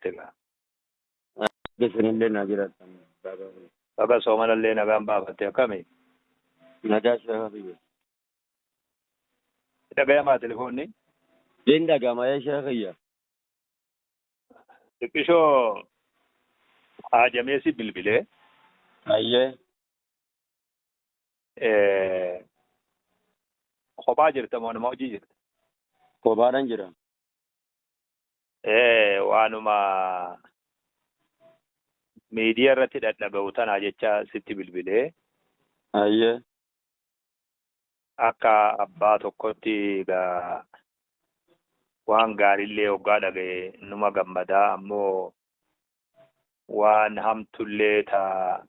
baafattega. Bisinillee na jiraatan. Baga soomanallee nagaan baafatte akkami? Nagaa sheekha kiyya. Dhagayamaa telefoonni? Din dhagama yaa sheekha kiyya. Xiqqishoo haajameesi bilbilee. Ayyee. Kophaa jirta moo nama hojii jirta? Kophaadhaan jira. Waanuma miidiyaa irratti dhadhaga'u tanaa jecha sitti bilbilee. Ayyee. Akka abbaa tokkotti egaa waan gaariillee hoggaa dhaga'e numa gammadaa ammoo waan hamtullee taa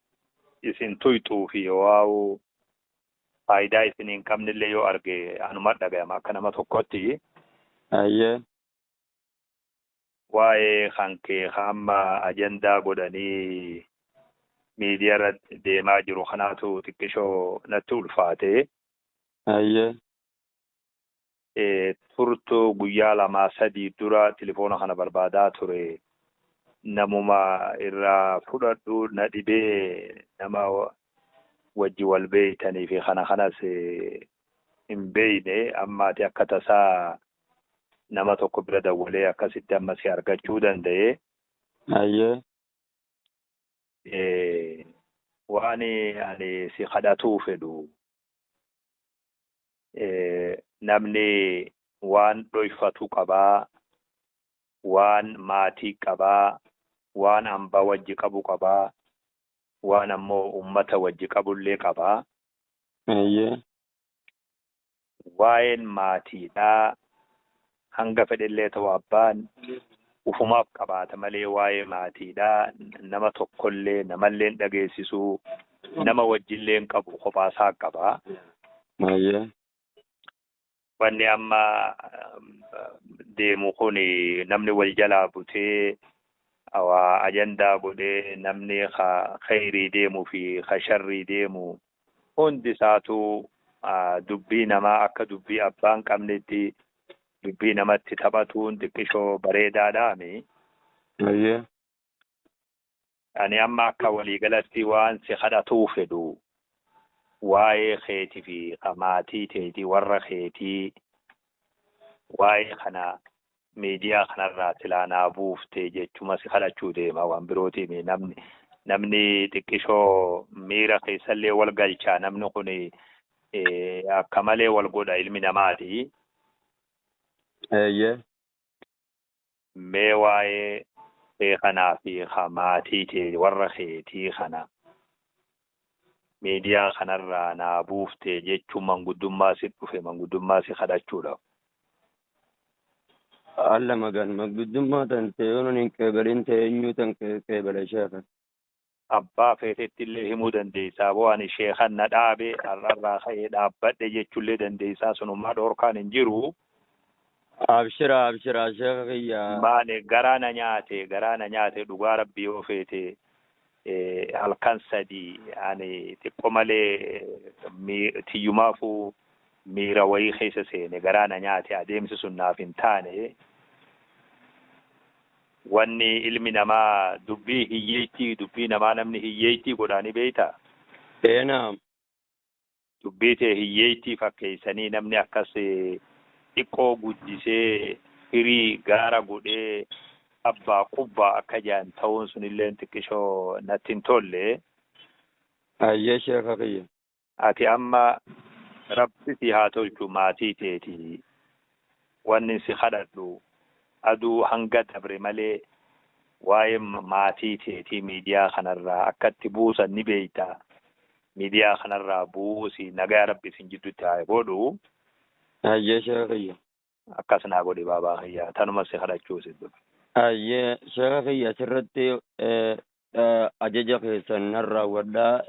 isin tuyxuu fi waa'u faayidaa isin hin qabnillee yoo arge anuma dhaga'ama akka nama tokkotti. Ayyee. Waa'ee kan kee hamma ajandaa godhanii miidiyaa irratti deemaa jiru kanaatu xiqqishoo natti ulfaate. Ayyee. Turtu guyyaa 2-3 dura telefoona kana barbaadaa ture. Namuma irraa fudhadhu na dhibee nama wajji wal beeytanii fi kanas hin beeyne ammaati akka tasaa nama tokko bira dawwalee akkasitti amma si argachuu danda'e. Ayyee. Waan ani si kadhatuu fedhu namni waan dhoyfatu qabaa, waan maatii qabaa, waan hambaa wajji qabu qabaa, waan ammoo ummata wajji qabullee qabaa. Ayyee. Waa'een maatiidhaa hanga fedhellee ta'u abbaan ufumaaf qabaata malee waa'ee maatiidhaa nama tokkollee namallee dhageessisuu nama wajjillee qabu kophaa qabaa. Ayyee. Wanni amma deemu kun namni wal jalaa butee waa ajandaa godhee namni khayrii deemuu fi sharrii deemu hundi isaatu dubbii namaa akka dubbii abbaan qabnetti dubbii namatti taphatuun xiqqishoo bareedaadhaami. Ayyee. Ani amma akka waliigalatti waan si kadhatuu fedhu waa'ee keetii fi maatii teetii warra keetii waa'ee kana miidiyaa kanarraa silaa naa buuftee jechuma si kadhachuu deema waan birootiin namni xiqqishoo miira keessallee wal galchaa namni kun akka malee wal godha ilmi namaati. Ayyee. Mee waa'ee kanaa fi maatii teetii warra keetii kana miidiyaa kanarraa naa buuftee jechuun manguddummaa si dhufe manguddummaa si kadhachuudha. Alla magan manguddummaa tan ta'ee hin qeebalin ta'ee eenyu tan qeebala sheekha. Abbaa feetetti illee himuu dandeessaa bo'aan sheekan na dhaabe har'arraa ka'ee dhaabbadhe jechuullee dandeessaa sunummaa dhoorkaan hin jiru. Abshira sheekha kiyya. Maali garaa na nyaate dhugaa rabbii yoo feete. Halkan 3 ani xiqqoo malee tiyyumaafu miira wayii keessa seene garaa na nyaate adeemsi sun naaf hin taane. Wanni ilmi namaa dubbii hiyyeettii dubbii namaa namni hiyyeettii godhaanii beeyta. Naam. Dubbii tee hiyyeettii fakkeessanii namni akkas xiqqoo guddisee firii gaara godhee abbaa qubbaa akka jaan ta'uun sunillee xiqqishoo natti hin tolle. Ayyee sheekha kiyya. Ati amma rabbi si haa tolchu maatii teetii wanni si kadhadhu aduu hanga dabre malee waa'ee maatii teetii miidiyaa kanarraa akkatti buusan ni beeyta. Miidiyaa kanarraa buusi nagaa rabbi sin jidduutti haa godhu. Ayyee sheekha kiyya. Akkas naa godhi baabaa kiyya tanuma si kadhachuu si dhufe. Ayyee sheekha kiyya asirratti ajaja keessan narraa wadhaa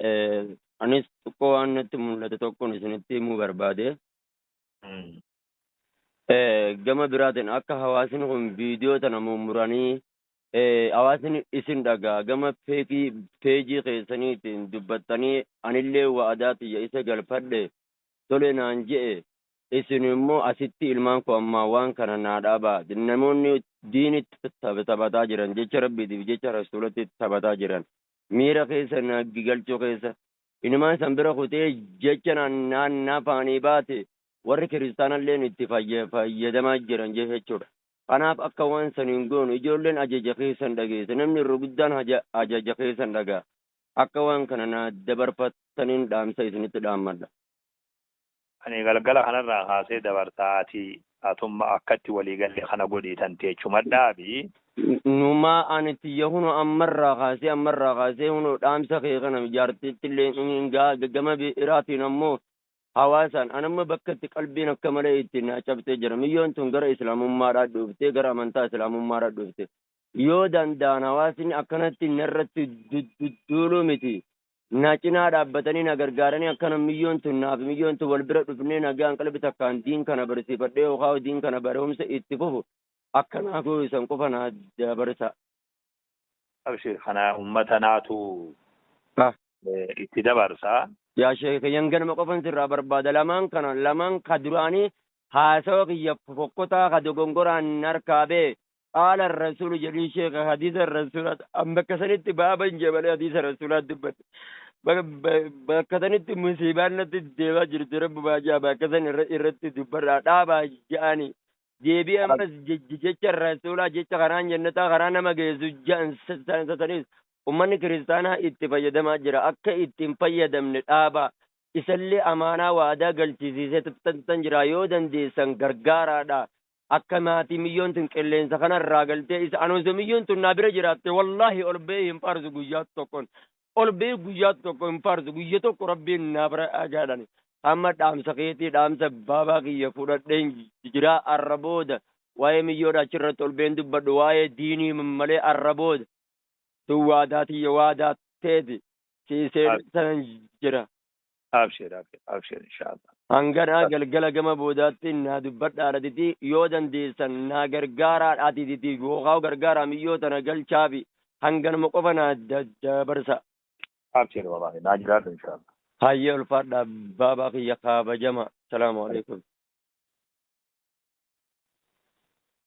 anis xiqqoo waan natti mul'ate tokkoon isinitti himuu barbaade. Gama biraatiin akka hawaasni kun viidiyoo tana mummuranii hawaasni isin dhagaa gama peejii keessaniitiin dubbattanii anillee waadaa tiyya isa galfadhe tole naan je'e isin immoo asitti ilmaan koo ammaa waan kana naa dhaabaa namoonni diinitti taphataa jiran jecha rabbiitiif jecha rasuulatti taphataa jiran miira keessa naggi galchuu keessa inumaan san bira kutee jecha naannaa faanii baate warri kiristaanalleen itti fayyadamaa jiran jechuudha. Kanaaf akka waan saniin goonu ijoolleen ajaja keessan dhageessa namni irra guddaan ajaja keessan dhagaa akka waan kana na dabarfataniin dhaamsa isinitti dhaammadha. Ani galgala kanarraa kaasee dabartaati atumma akkatti waliigalee kana godhiitan teechumadhaafi. Numaa ani tiyya huno ammarraa kaasee huno dhaamsa kee kana jaartitti illee gama biraatiin ammoo hawaasan anamma bakkatti qalbiin akka malee itti na cabtee jira miyyoon tun gara islaamummaadhaa dhuftee gara amantaa islaamummaadhaa dhufte yoo danda'an hawaasni akkanatti narratti duuluu miti na cinaa dhaabbatanii na gargaaranii akkana miyyoon tun naaf miyyoon tun wal bira dhufnee nagaan qalbi takkaan diin kana barsiifadhee yookaan diin kana barumsa itti fufu akkanaa koo isan qofa na dabarsa. Abshir kana ummata naatu itti dabarsa. Yaa sheekh yanganama qofan sirraa barbaada lamaan ka duraanii haasawa kiyya fokkotaa ka dogongoraan harkaabee qaala rasuulu jedhii sheekh hadiisa rasuulaa bakka sanitti baaban jebalee hadiisa rasuulaa dubbate bakka sanitti musiibaan natti deemaa jirti rabbi baajaa bakka san irratti dubbadhaa dhaabaa ja'anii deebii ammas jecha rasuulaa jecha karaan jannataa karaa nama geessu ja'an saniis ummanni kiristaanaa itti fayyadamaa jira akka ittiin fayyadamne dhaabaa isallee amaanaa waadaa galchisiisee tan jira yoo dandeessan gargaaraadha akka maatii miyyoon tun qilleensa kanarraa galtee isa anuunsa miyyoon tun naa bira jiraatte wallaahi ol ba'ee hin faarsu guyyaa tokko hin faarsu guyya tokko rabbiin naa bira ajaadhani amma dhaamsa keetii dhaamsa baabaa kiyya fudhadheen jira arra booda waa'ee miyyoodha achirratti ol ba'een dubbadhu waa'ee diinii malee arra booda tu waadaati waadaa teeti siisee sanan jira. Abshir inshallah. Hanganaa galgala gama boodaatti naa dubbadhaadhatiti yoo dandeessan naa gargaaraadhaatiti yookaan gargaaraa miyyoo tana galchaafi hanganuma qofa naa dabarsa. Abshir wallahi naa jiraatu inshallah. Hayyee ulfaadhaa baabaa kiyya kabajama. Salaamu alaikum.